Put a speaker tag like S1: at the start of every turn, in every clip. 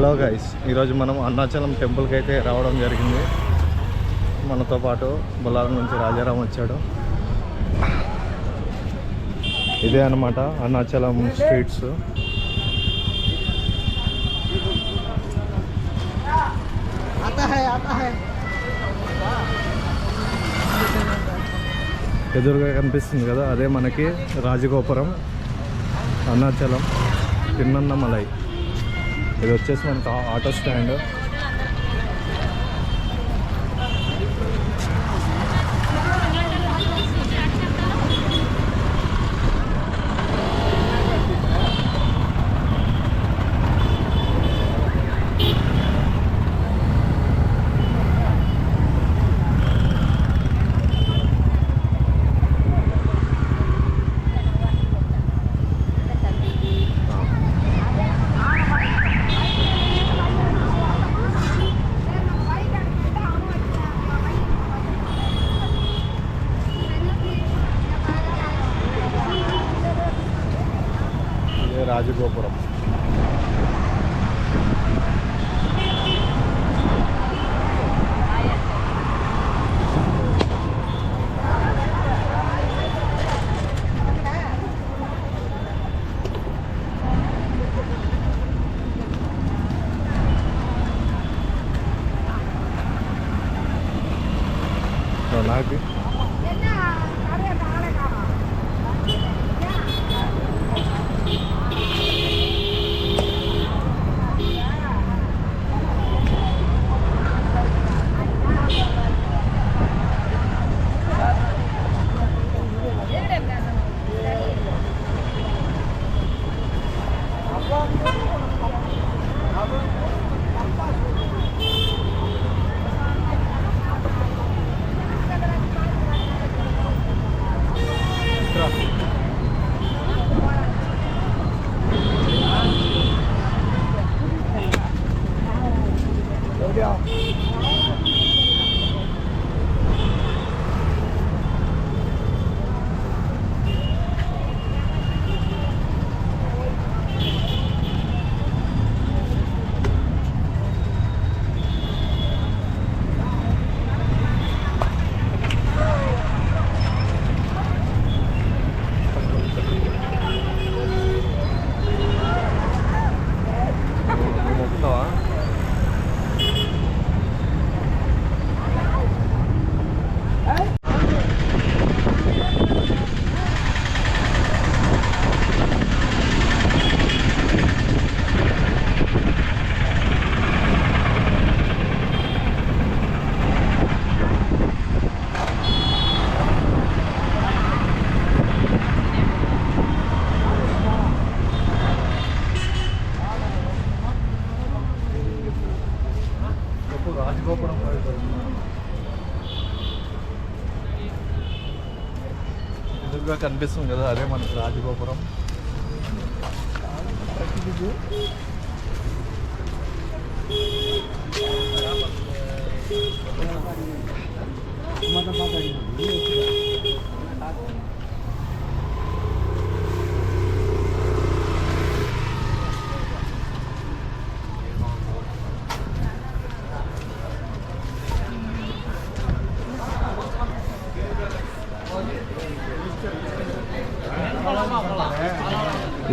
S1: Hello guys, ఈరోజు మనం అరుణాచలం టెంపుల్కి అయితే రావడం జరిగింది. మనతో పాటు బొల్లారం నుంచి రాజారాం వచ్చాడు. ఇదే అన్నమాట అరుణాచలం స్ట్రీట్స్. ఎదురుగా కనిపిస్తుంది కదా, అదే మనకి రాజగోపురం అరుణాచలం తిన్నన్నమలై. ఇది వచ్చేసి మనకు ఆటో స్టాండ్. రాజగోపురం. నాకు రాజగోపురం ఎదురుగా కనిపిస్తుంది కదా, అదే మనకి రాజగోపురం.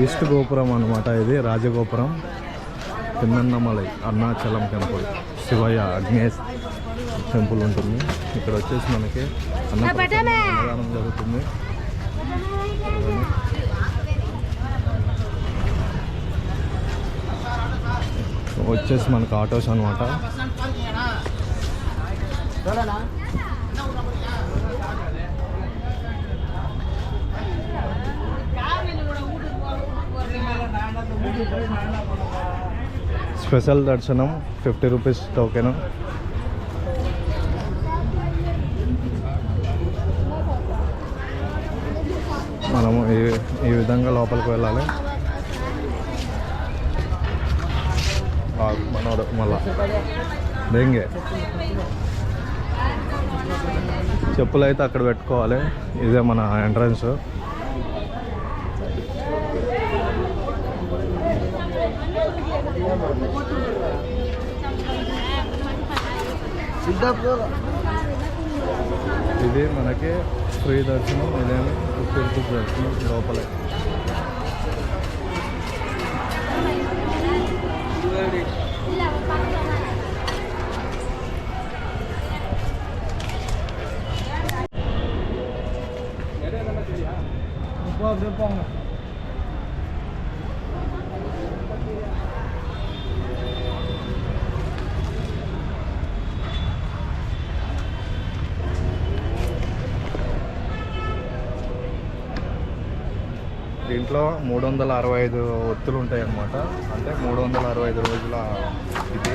S1: ఈస్ట్ గోపురం అన్నమాట, ఇది రాజగోపురం. తిన్నన్నమలై అరుణాచలం టెంపుల్, శివయ్య అగ్నేష్ టెంపుల్ ఉంటుంది. ఇక్కడ వచ్చేసి మనకి అన్నదానం జరుగుతుంది. వచ్చేసి మనకు ఆటోస్ అనమాట. స్పెషల్ దర్శనం 50 రూపీస్ టోకెన్. మనము ఈ విధంగా లోపలికి వెళ్ళాలి. మనోడు మళ్ళా దెంగే చెప్పులు అయితే అక్కడ పెట్టుకోవాలి. ఇదే మన ఎంట్రన్స్. ఇది మనకి ఫ్రీ దర్శనం, ఇదేమో 50 రూపీస్ దర్శనం లోపలే. దీంట్లో 365 ఒత్తులు ఉంటాయి అన్నమాట. అంటే 365 రోజుల ఇది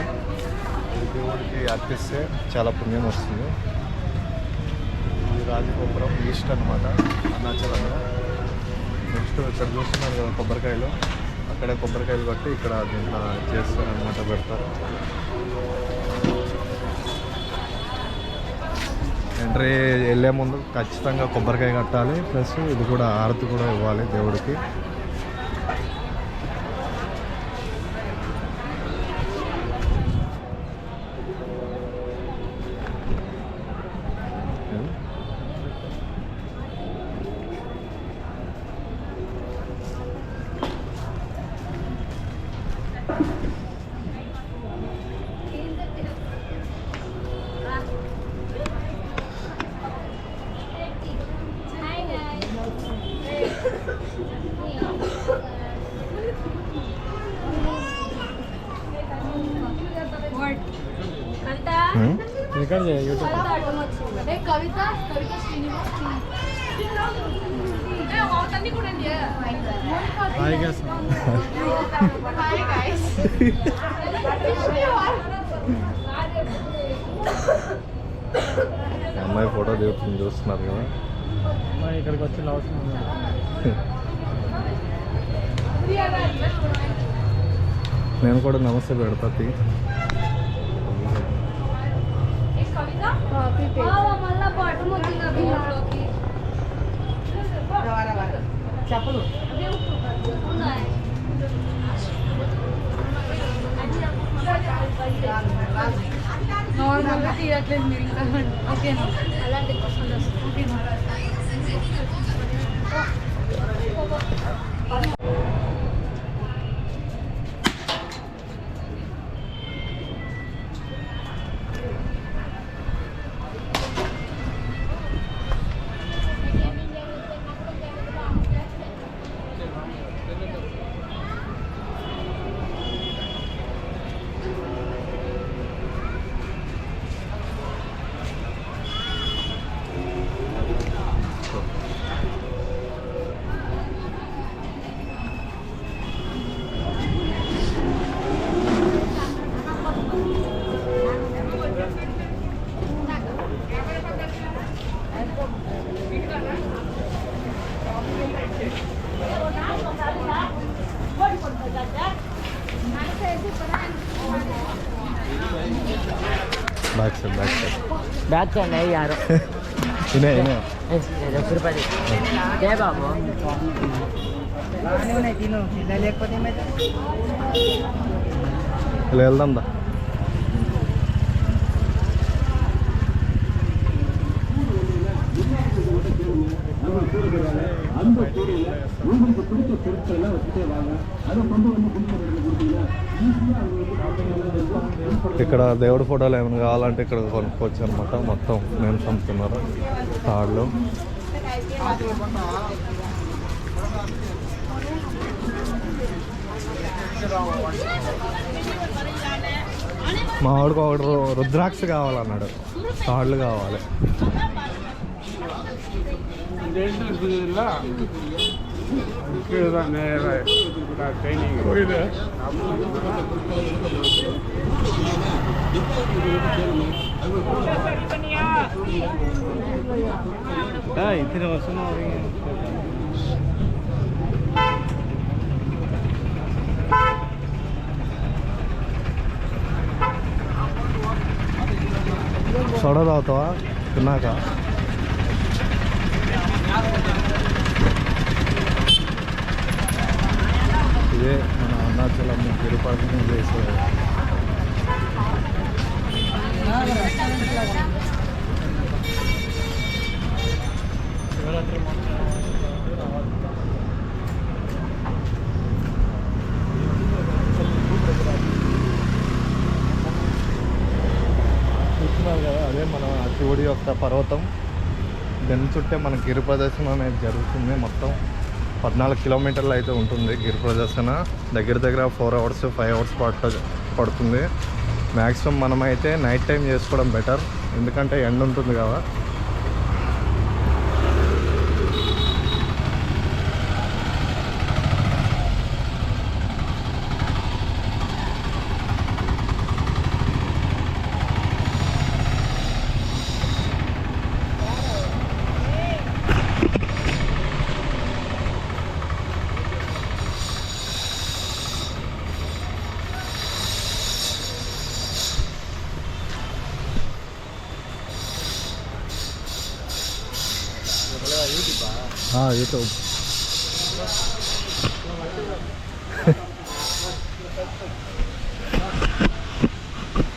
S1: దేవుడికి అర్పిస్తే చాలా పుణ్యం వస్తుంది. ఇది రాజగోపురం ఈస్ట్ అనమాట అరుణాచలంలో. నెక్స్ట్ ఇక్కడ చూస్తున్నారు కదా కొబ్బరికాయలు, అక్కడే కొబ్బరికాయలు కొట్టి ఇక్కడ దీంట్లో చేస్తారనమాట, పెడతారు. ఎంట్రీ వెళ్ళే ముందు ఖచ్చితంగా కొబ్బరికాయ కట్టాలి, ప్లస్ ఇది కూడా హారతి కూడా ఇవ్వాలి దేవుడికి. అమ్మాయి ఫోటో దిగుతుంది చూస్తున్నారు కదా. ఇక్కడికి వచ్చి నేను కూడా నమస్తే పెడతా.
S2: చెప్పలు నార్మల్గా తీయట్లేదు మీరు ఇంకా. ఓకేనా? అలాంటి క్వశ్చన్ ఓకేనా?
S3: बैग से नहीं यार
S1: इन्हें इन्हें
S3: 10 रुपये दे बाबू
S1: వెళ్దాం దా. ఇక్కడ దేవుడి ఫోటోలు ఏమైనా కావాలంటే ఇక్కడ కొనుక్కోవచ్చు అనమాట. మొత్తం నేను అమ్ముతున్నారు తాళ్ళు. మా వాడికి ఒకటి రుద్రాక్ష కావాలన్నాడు, తాళ్ళు కావాలి. ఇతర వస్తున్నా సోడా తాగుతావా తిన్నాక? ఇదే మన అరుణాచలం తిరుపతి చేసే పెద్ద పర్వతం. దాని చుట్టే మన గిరి ప్రదర్శన అనేది జరుగుతుంది. మొత్తం 14 కిలోమీటర్లు అయితే ఉంటుంది గిరి ప్రదర్శన. దగ్గర 4 అవర్స్ 5 అవర్స్ పడుతుంది. మ్యాక్సిమం మనమైతే నైట్ టైం చేసుకోవడం బెటర్, ఎందుకంటే ఎండ ఉంటుంది కదా. యూట్యూబ్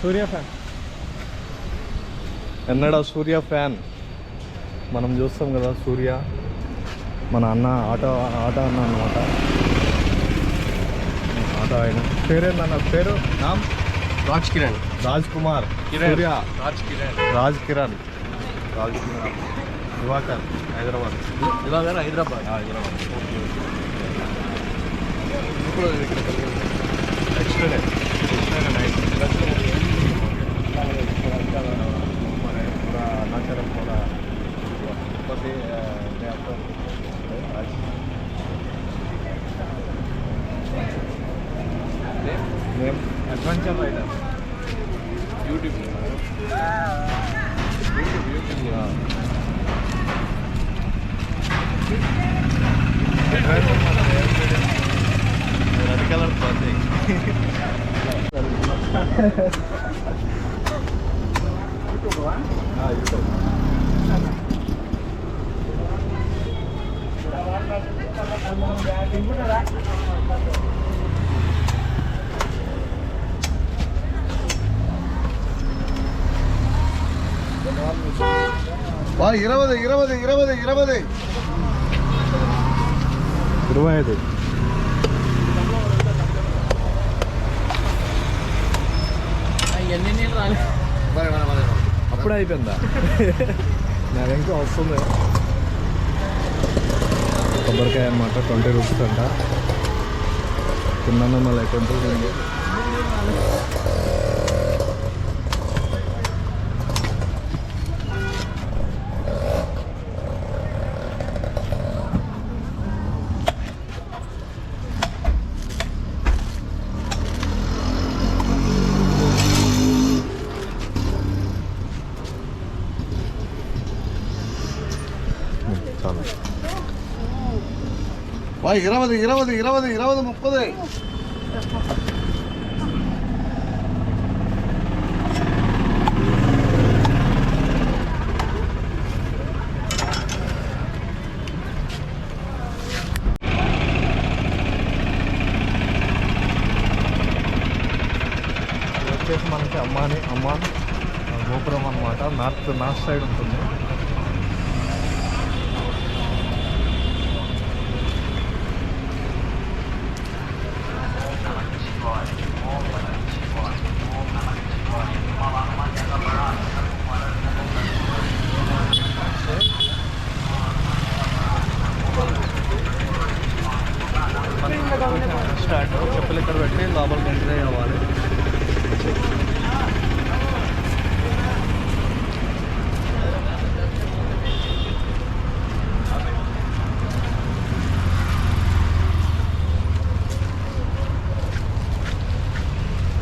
S1: సూర్య ఫ్యాన్ ఎన్నడా సూర్య ఫ్యాన్ మనం చూస్తాం కదా. సూర్య మన అన్న ఆటో అన్న అన్నమాట. ఆటో ఆయన పేరేందన్న పేరు? నామ్
S4: రాజ్ కిరణ్,
S1: రాజ్ కుమార్, సూర్య, రాజ్ కిరణ్, దివాకర్ హైదరాబాద్.
S4: హైదరాబాద్.
S1: ఇప్పుడు నెక్స్ట్ డే నైట్ पूरा अरुणाचल पूरा day after name adventure rider YouTube red colour YouTube இருபது 25
S3: ఎన్ని నీళ్ళు రాలేదు.
S1: అప్పుడే అయిపోయిందా? నాకు ఇంకా వస్తుంది. కొబ్బరికాయ అన్నమాట 20 రూపీస్ అంట. తిన్నాను మళ్ళీ 20 రూపీస్. చాలా 20 30 వచ్చేసి మనకి అమ్మాన్ గోపురం అన్నమాట. నార్త్ సైడ్ ఉంటుంది. స్టార్ట్ చెప్పులు ఇక్కడ పెట్టి లోపలికి ఎంట్రీ అవ్వాలి.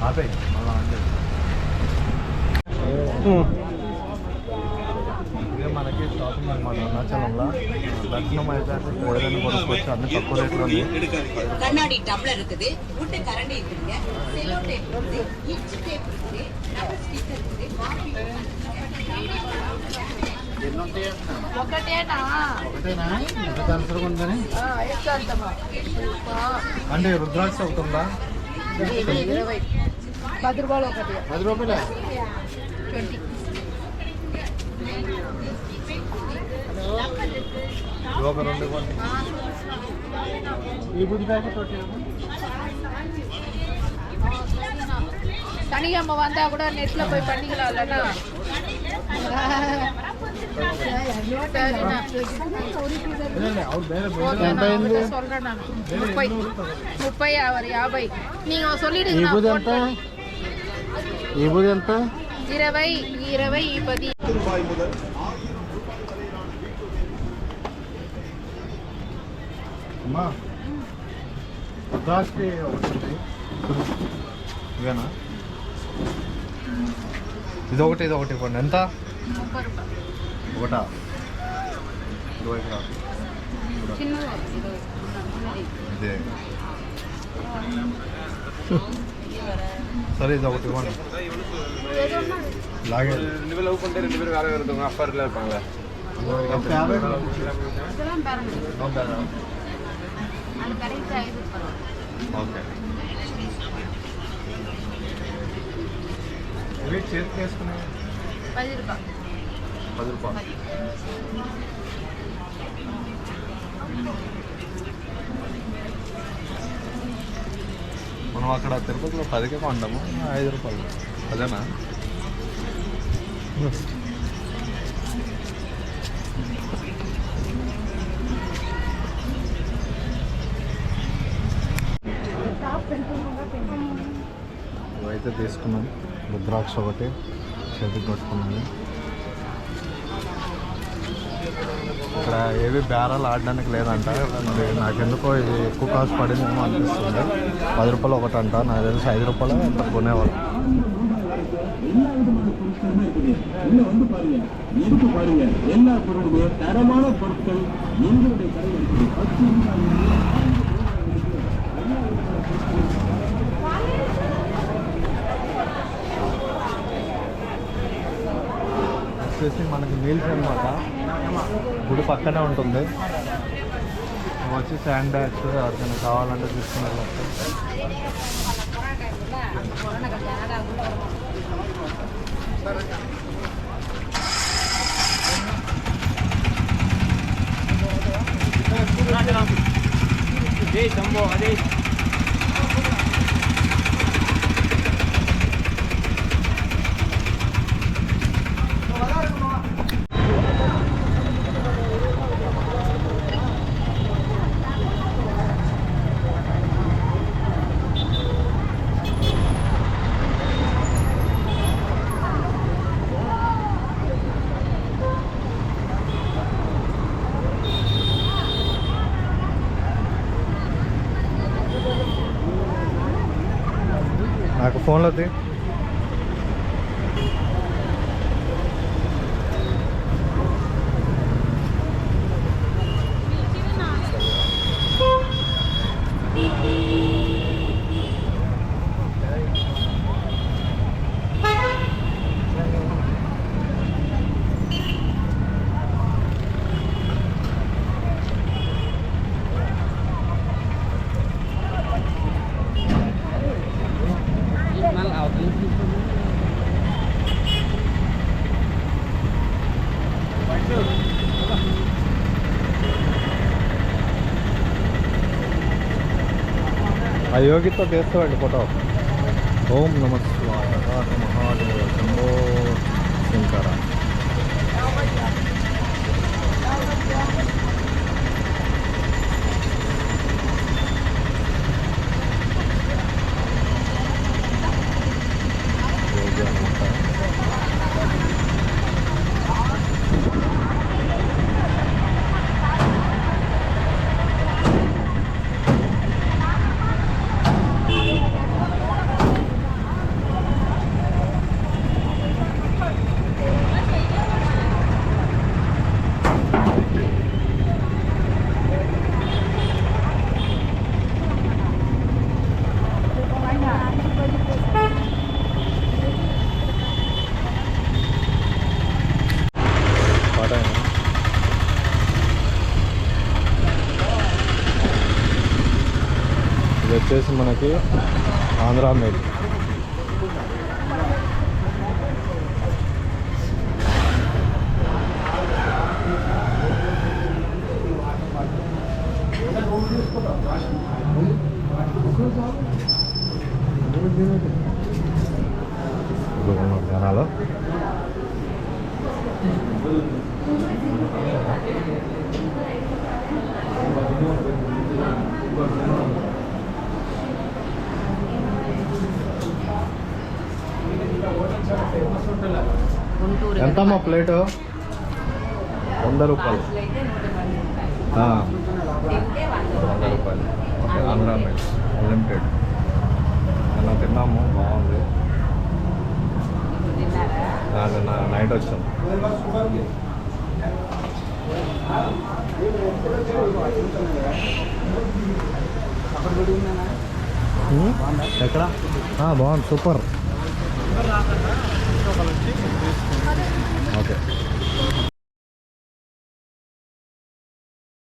S1: ఆపే మళ్ళా ఇదే మనకి షాపింగ్ అనమాట. అరుణాచలంలో దర్శనం అయితే ఏదైనా కొనుక్కోవచ్చు. అన్ని తక్కువ రేట్లో
S5: கண்ணாடி டம்ளர் இருக்குது, உட்டு கரண்டி இருக்குங்க, செல்லோ டேப் இருக்குது, இன்ச் டேப் இருக்குது, டபுள் ஸ்டிக்கர் இருக்குது, காபி
S1: అంటే రుద్రాక్ష అవుతుందా?
S2: 10 రూపాయలు ఒకటి.
S1: 10 రూపాయలే.
S2: 20.
S1: ఒక 2 ఇవ్వండి. ఈ బుద్ధి ప్యాకెట్
S2: தனியாக வந்தால் கூட நெட்டில் போய் பண்ணிக்கலாம்லண்ணா.
S1: ఎంత అయింది?
S2: 30 நீங்க சொல்லிடுங்க.
S1: ఈ బుద్ధి ఎంత? ఈ బుద్ధి ఎంత?
S2: 20 10.
S1: అమ్మా దాస్కి ఒకటి ఇవేనా? ఇదొకటి ఇవ్వండి. ఎంత?
S2: 30 రూపాయలు.
S1: ఒకటా? ఇదివైపు రా. ఇదే సరే, ఇది ఒకటి ఇవ్వండి. లాగే
S4: 2 பேர் லவ் பண்ணிட்டு 2 பேரும் வேற வேற இருந்தவங்க அஃபர்ல இருப்பாங்க.
S2: இதெல்லாம் பேரம். அது கரெக்ட் 5 ரூபாய்.
S1: ఓకే. ఇవి చేతికి వేసుకునే
S2: 10 రూపాయలు.
S1: 10 రూపాయలు. మనం అక్కడ తిరుపతిలో 10కే కొంటాము, 5 రూపాయలు. అదేనా? ఇవైతే తీసుకున్నాం. రుద్రాక్ష ఒకటి చేతికి కొట్టుకున్నాను. ఇక్కడ ఏవి బేరాలు ఆడడానికి లేదంట. మరి నాకెందుకో ఇది ఎక్కువ కాస్ట్ పడిందేమో అనిపిస్తుంది. 10 రూపాయలు ఒకటి అంట. నాకు తెలిసి 5 రూపాయలు ఎంత కొనేవాళ్ళు.
S6: எல்லா பொருளுமே தரமான பொருட்கள் எங்களுடைய
S1: వచ్చేసి మనకి మీల్స్ అనమాట. గుడి పక్కనే ఉంటుంది. వచ్చి శాండ్ బ్యాగ్స్ ఎవరికైనా కావాలంటే తీసుకుని వెళ్ళచ్చు. నాకు ఫోన్లో ఆ యోగితో తీస్తామండి ఫోటో. ఓం నమ శివాయ మహాదేవ శంభో శంకర. యోగి అనమాట. ఇది వచ్చేసి మనకి ఆంధ్ర మేడ్. జనాలు ఎంతమ్మా ప్లేటు 100 రూపాయలు. ఆ, 100 రూపాయలు. Okay, Andhra మెల్స్ limited. నిన్న తిన్నాము, బాగుంది. నిన్న నైట్ వచ్చాం. ఎక్కడ? బాగుంది, సూపర్.